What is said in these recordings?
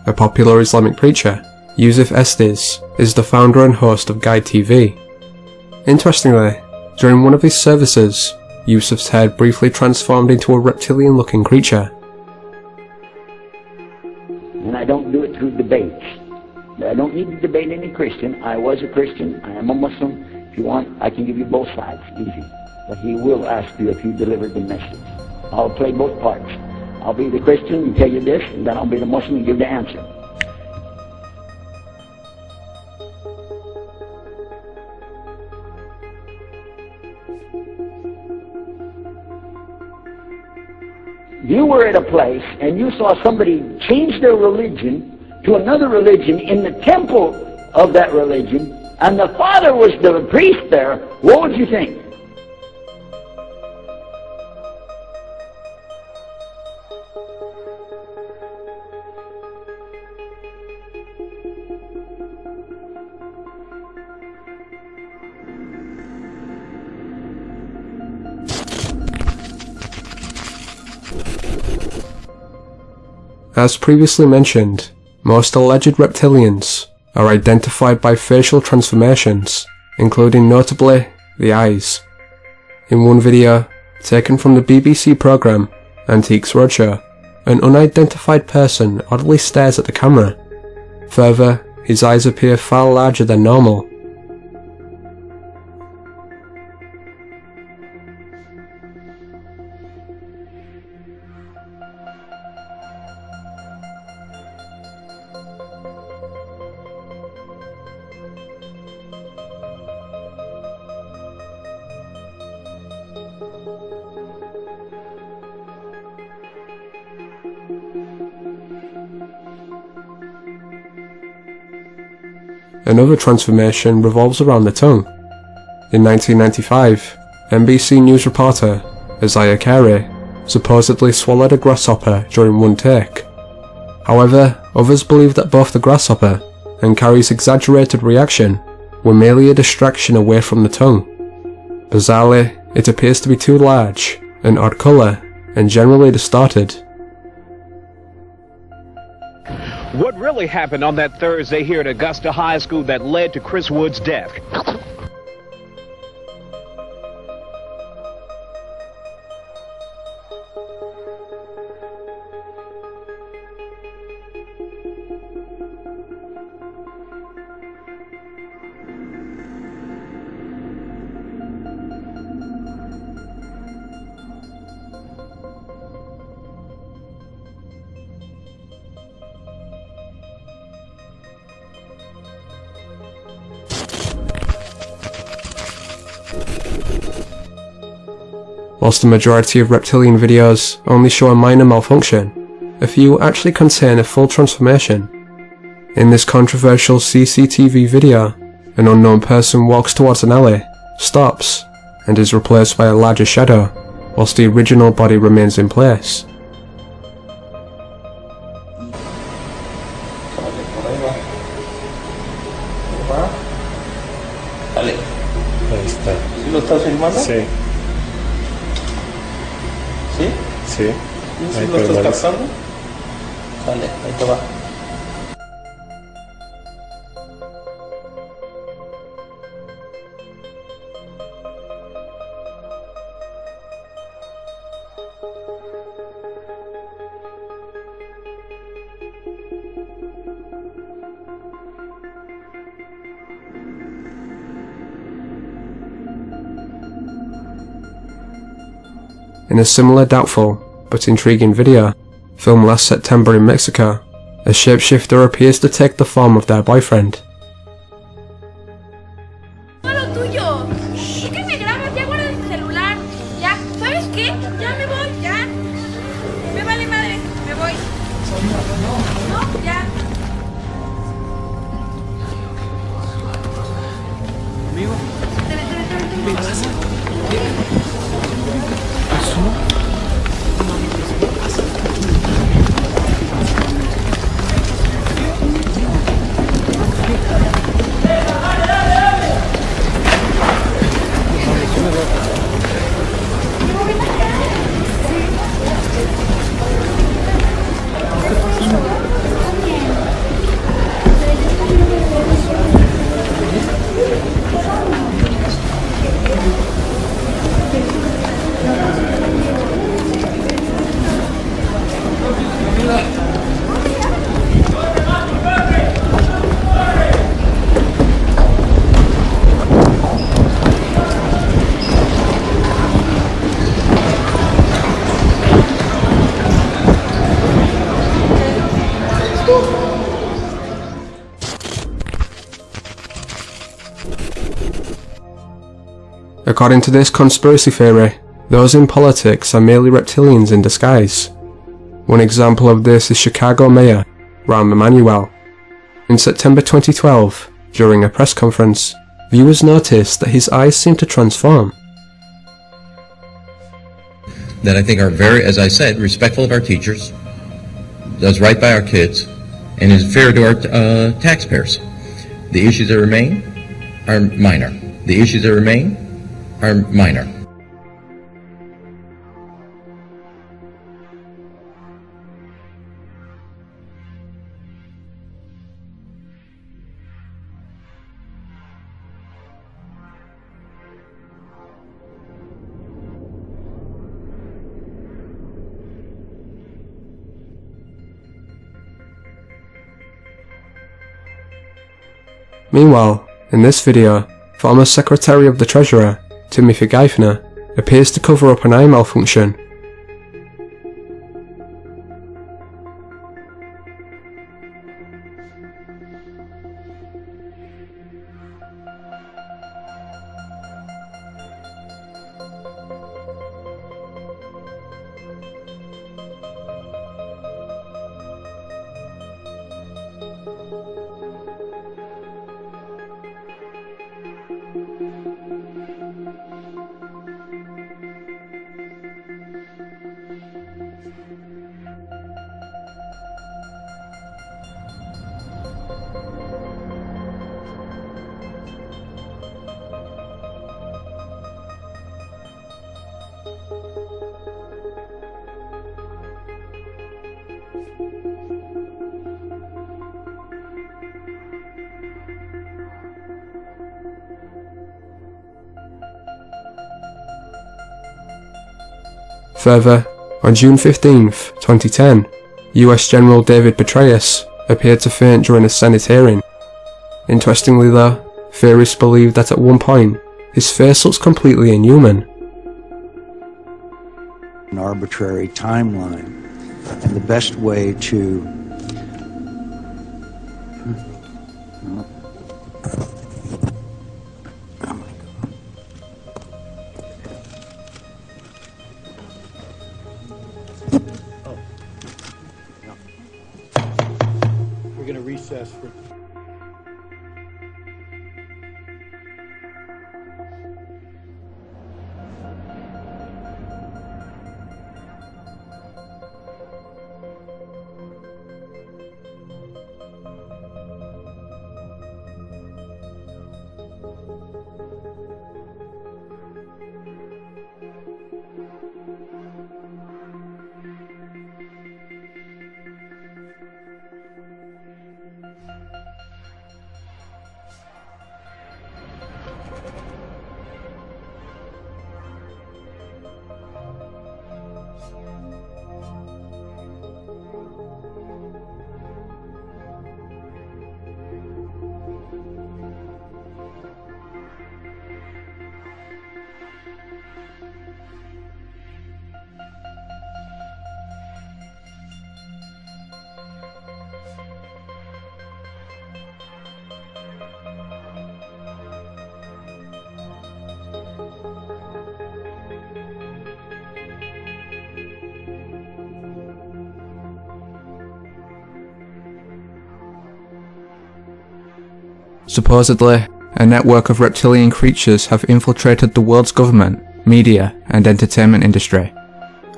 a popular Islamic preacher, Yusuf Estes is the founder and host of Guide TV. Interestingly, during one of his services, Yusuf's head briefly transformed into a reptilian-looking creature. And I don't do it through debates. I don't need to debate any Christian. I was a Christian. I am a Muslim. If you want, I can give you both sides, easy. But he will ask you if you delivered the message. I'll play both parts. I'll be the Christian and tell you this, and then I'll be the Muslim and give the answer. You were at a place and you saw somebody change their religion to another religion in the temple of that religion, and the father was the priest there, what would you think? As previously mentioned, most alleged reptilians are identified by facial transformations, including notably the eyes. In one video, taken from the BBC programme Antiques Roadshow, an unidentified person oddly stares at the camera. Further, his eyes appear far larger than normal. Another transformation revolves around the tongue. In 1995, NBC News reporter Isaiah Carey supposedly swallowed a grasshopper during one take. However, others believe that both the grasshopper and Carey's exaggerated reaction were merely a distraction away from the tongue. Bizarrely, it appears to be too large, an odd colour, and generally distorted. What really happened on that Thursday here at Augusta High School that led to Chris Wood's death? Whilst the majority of reptilian videos only show a minor malfunction, a few actually contain a full transformation. In this controversial CCTV video, an unknown person walks towards an alley, stops, and is replaced by a larger shadow, whilst the original body remains in place. Ahí está. ¿Sí lo estás filmando? Sí. ¿Sí? Sí. ¿Sí Ahí lo estás permanece. captando? Dale, ahí te va. In a similar doubtful, but intriguing video, filmed last September in Mexico, a shapeshifter appears to take the form of their boyfriend. Lo tuyo. ¿Por qué me grabas? Ya guarda el celular. Ya, ¿sabes qué? Ya me voy, ya. Me vale madre, me voy. No, ya. Amigo. ¿Qué pasa? According to this conspiracy theory, those in politics are merely reptilians in disguise. One example of this is Chicago Mayor Rahm Emanuel. In September 2012, during a press conference, viewers noticed that his eyes seemed to transform. That I think are very, as I said, respectful of our teachers, does right by our kids, and is fair to our taxpayers. The issues that remain are minor. The issues that remain are minor. Meanwhile, in this video, former Secretary of the Treasurer, Timothy Geithner, appears to cover up an eye malfunction. Further, on June 15th, 2010, US General David Petraeus appeared to faint during a Senate hearing. Interestingly though, theorists believe that at one point, his face looks completely inhuman. An arbitrary timeline, and the best way to We're going to recess for... Supposedly, a network of reptilian creatures have infiltrated the world's government, media, and entertainment industry.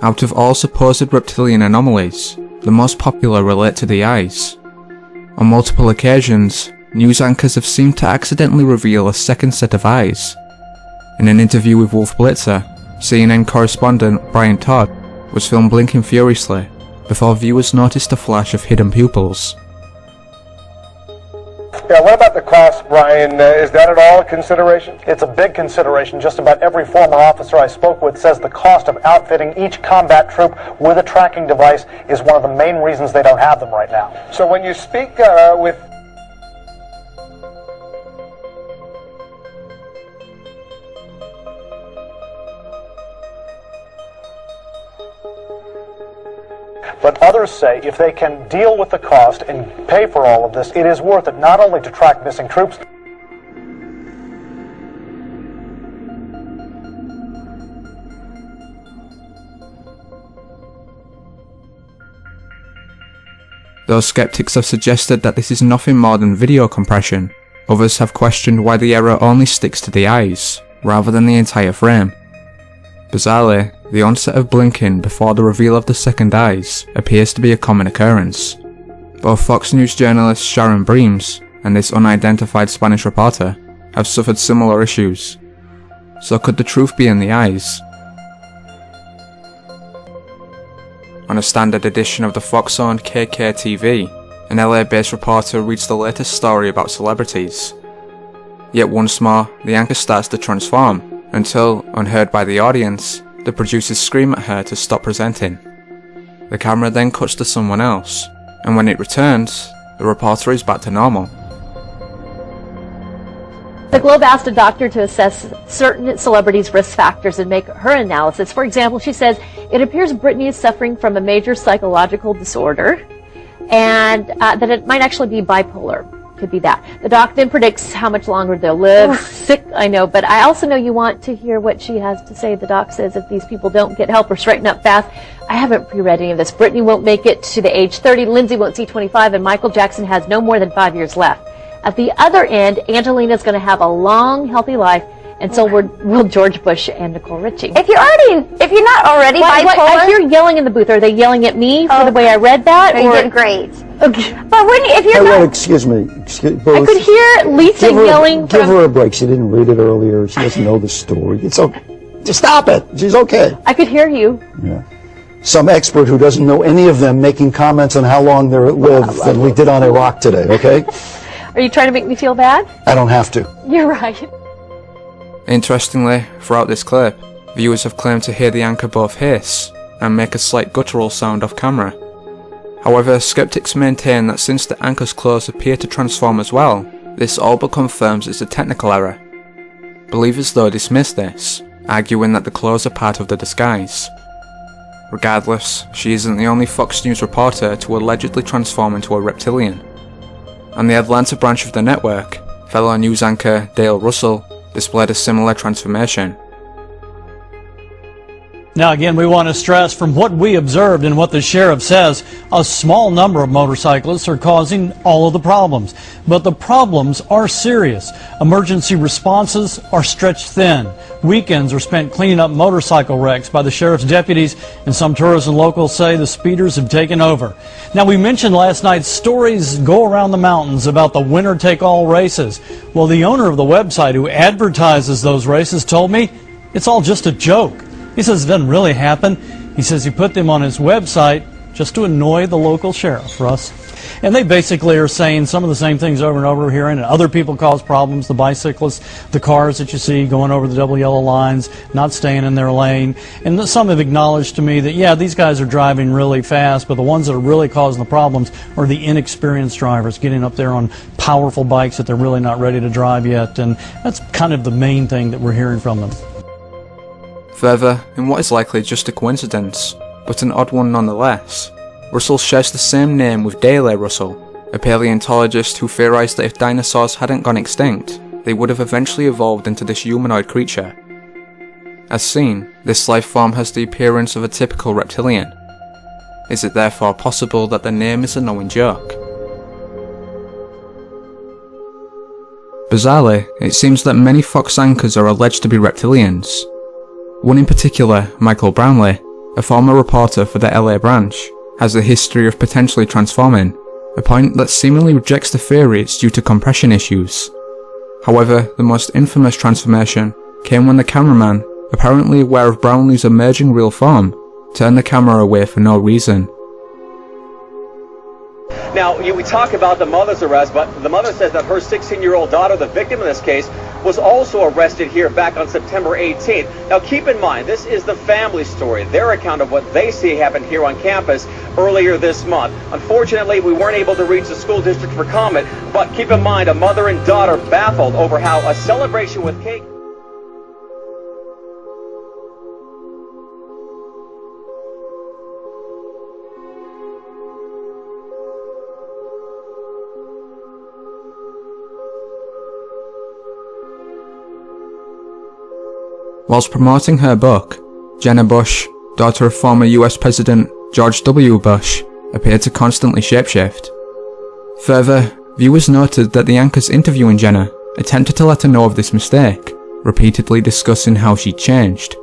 Out of all supposed reptilian anomalies, the most popular relate to the eyes. On multiple occasions, news anchors have seemed to accidentally reveal a second set of eyes. In an interview with Wolf Blitzer, CNN correspondent Brian Todd was filmed blinking furiously before viewers noticed a flash of hidden pupils. Yeah, what about the cost, Brian? Is that at all a consideration? It's a big consideration. Just about every former officer I spoke with says the cost of outfitting each combat troop with a tracking device is one of the main reasons they don't have them right now. So when you speak with... But others say if they can deal with the cost and pay for all of this, it is worth it not only to track missing troops, Though skeptics have suggested that this is nothing more than video compression, others have questioned why the error only sticks to the eyes, rather than the entire frame. Bizarrely, the onset of blinking before the reveal of the second eyes appears to be a common occurrence. Both Fox News journalist Sharon Breams and this unidentified Spanish reporter have suffered similar issues. So could the truth be in the eyes? On a standard edition of the Fox-owned KKTV, an LA-based reporter reads the latest story about celebrities. Yet once more, the anchor starts to transform, until, unheard by the audience, the producers scream at her to stop presenting. The camera then cuts to someone else, and when it returns, the reporter is back to normal. The Globe asked a doctor to assess certain celebrities' risk factors and make her analysis. For example, she says, it appears Britney is suffering from a major psychological disorder and that it might actually be bipolar. Could be that. The doc then predicts how much longer they'll live. Sick, I know, but I also know you want to hear what she has to say. The doc says if these people don't get help or straighten up fast, I haven't pre-read any of this. Britney won't make it to the age 30, Lindsay won't see 25, and Michael Jackson has no more than 5 years left. At the other end, Angelina's going to have a long, healthy life, and so will George Bush and Nicole Richie. If you're not already bipolar, I hear yelling in the booth. Are they yelling at me for the way I read that? You did great. Okay. But if you're not, excuse me. I could hear Lisa yelling. Give her a break. She didn't read it earlier. She doesn't know the story. It's okay. Just stop it. She's okay. I could hear you. Yeah. Some expert who doesn't know any of them making comments on how long they live than we did on Iraq today. Okay. Are you trying to make me feel bad? I don't have to. You're right. Interestingly, throughout this clip, viewers have claimed to hear the anchor both hiss and make a slight guttural sound off camera. However, skeptics maintain that since the anchor's clothes appear to transform as well, this all but confirms it's a technical error. Believers though dismiss this, arguing that the clothes are part of the disguise. Regardless, she isn't the only Fox News reporter to allegedly transform into a reptilian. On the Atlanta branch of the network, fellow news anchor Dale Russell displayed a similar transformation. Now again, we want to stress from what we observed and what the sheriff says, a small number of motorcyclists are causing all of the problems. But the problems are serious. Emergency responses are stretched thin. Weekends are spent cleaning up motorcycle wrecks by the sheriff's deputies, and some tourists and locals say the speeders have taken over. Now we mentioned last night stories go around the mountains about the winner-take-all races. Well, the owner of the website who advertises those races told me it's all just a joke. He says it doesn't really happen. He says he put them on his website just to annoy the local sheriff, Russ. And they basically are saying some of the same things over and over here, and other people cause problems, the bicyclists, the cars that you see going over the double yellow lines, not staying in their lane. And some have acknowledged to me that, yeah, these guys are driving really fast, but the ones that are really causing the problems are the inexperienced drivers getting up there on powerful bikes that they're really not ready to drive yet. And that's kind of the main thing that we're hearing from them. Further, in what is likely just a coincidence, but an odd one nonetheless, Russell shares the same name with Dale Russell, a paleontologist who theorized that if dinosaurs hadn't gone extinct, they would have eventually evolved into this humanoid creature. As seen, this life form has the appearance of a typical reptilian. Is it therefore possible that the name is a knowing joke? Bizarrely, it seems that many Fox anchors are alleged to be reptilians. One in particular, Michael Brownlee, a former reporter for the LA branch, has a history of potentially transforming, a point that seemingly rejects the theory it's due to compression issues. However, the most infamous transformation came when the cameraman, apparently aware of Brownlee's emerging real form, turned the camera away for no reason. Now, we talk about the mother's arrest, but the mother says that her 16-year-old daughter, the victim in this case, was also arrested here back on September 18th. Now, keep in mind, this is the family story, their account of what they see happened here on campus earlier this month. Unfortunately, we weren't able to reach the school district for comment, but keep in mind, a mother and daughter baffled over how a celebration with cake... Whilst promoting her book, Jenna Bush, daughter of former US President George W. Bush, appeared to constantly shapeshift. Further, viewers noted that the anchors interviewing Jenna attempted to let her know of this mistake, repeatedly discussing how she changed.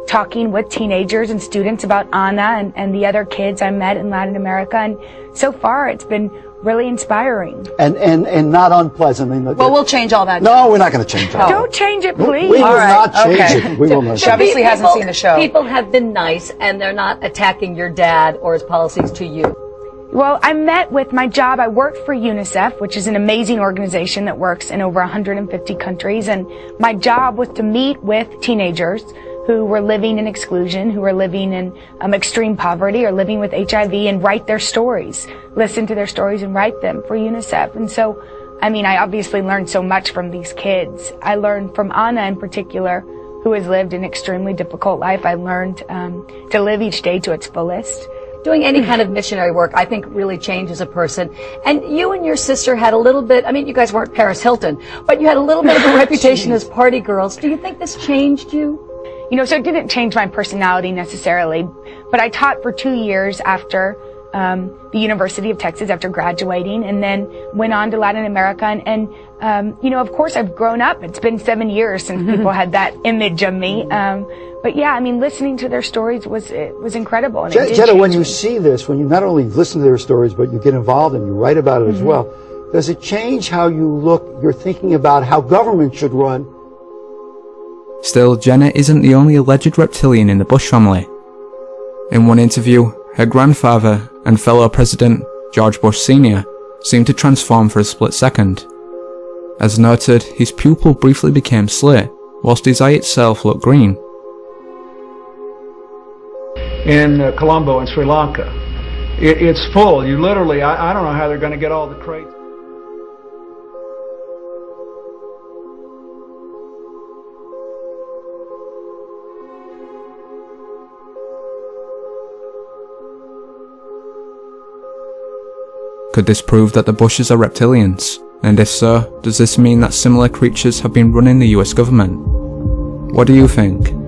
Talking with teenagers and students about Anna and the other kids I met in Latin America, and so far it's been really inspiring. And not unpleasant. I mean, well, we'll change all that. No, we're not going to change that. Don't change it, please. We will not change it. We will not. She obviously hasn't seen the show. People have been nice, and they're not attacking your dad or his policies to you. Well, I met with my job. I worked for UNICEF, which is an amazing organization that works in over 150 countries. And my job was to meet with teenagers who were living in exclusion, who were living in extreme poverty or living with HIV, and write their stories, listen to their stories and write them for UNICEF. And so, I mean, I obviously learned so much from these kids. I learned from Anna in particular, who has lived an extremely difficult life. I learned to live each day to its fullest. Doing any kind of missionary work, I think, really changes a person. And you and your sister had a little bit, I mean, you guys weren't Paris Hilton, but you had a little bit of a reputation as party girls. Do you think this changed you? You know, so it didn't change my personality necessarily, but I taught for 2 years after the University of Texas, after graduating, and then went on to Latin America. And you know, of course, I've grown up. It's been 7 years since people had that image of me. But yeah, I mean, listening to their stories was incredible. And Jenna, when you see this, when you not only listen to their stories, but you get involved and you write about it as well, does it change how you look, you're thinking about how government should run? Still, Jenna isn't the only alleged reptilian in the Bush family. In one interview, her grandfather and fellow President George Bush Sr. seemed to transform for a split second. As noted, his pupil briefly became slate, whilst his eye itself looked green. In Colombo in Sri Lanka, it's full. You literally, I don't know how they're going to get all the crates. Could this prove that the Bushes are reptilians? And if so, does this mean that similar creatures have been running the US government? What do you think?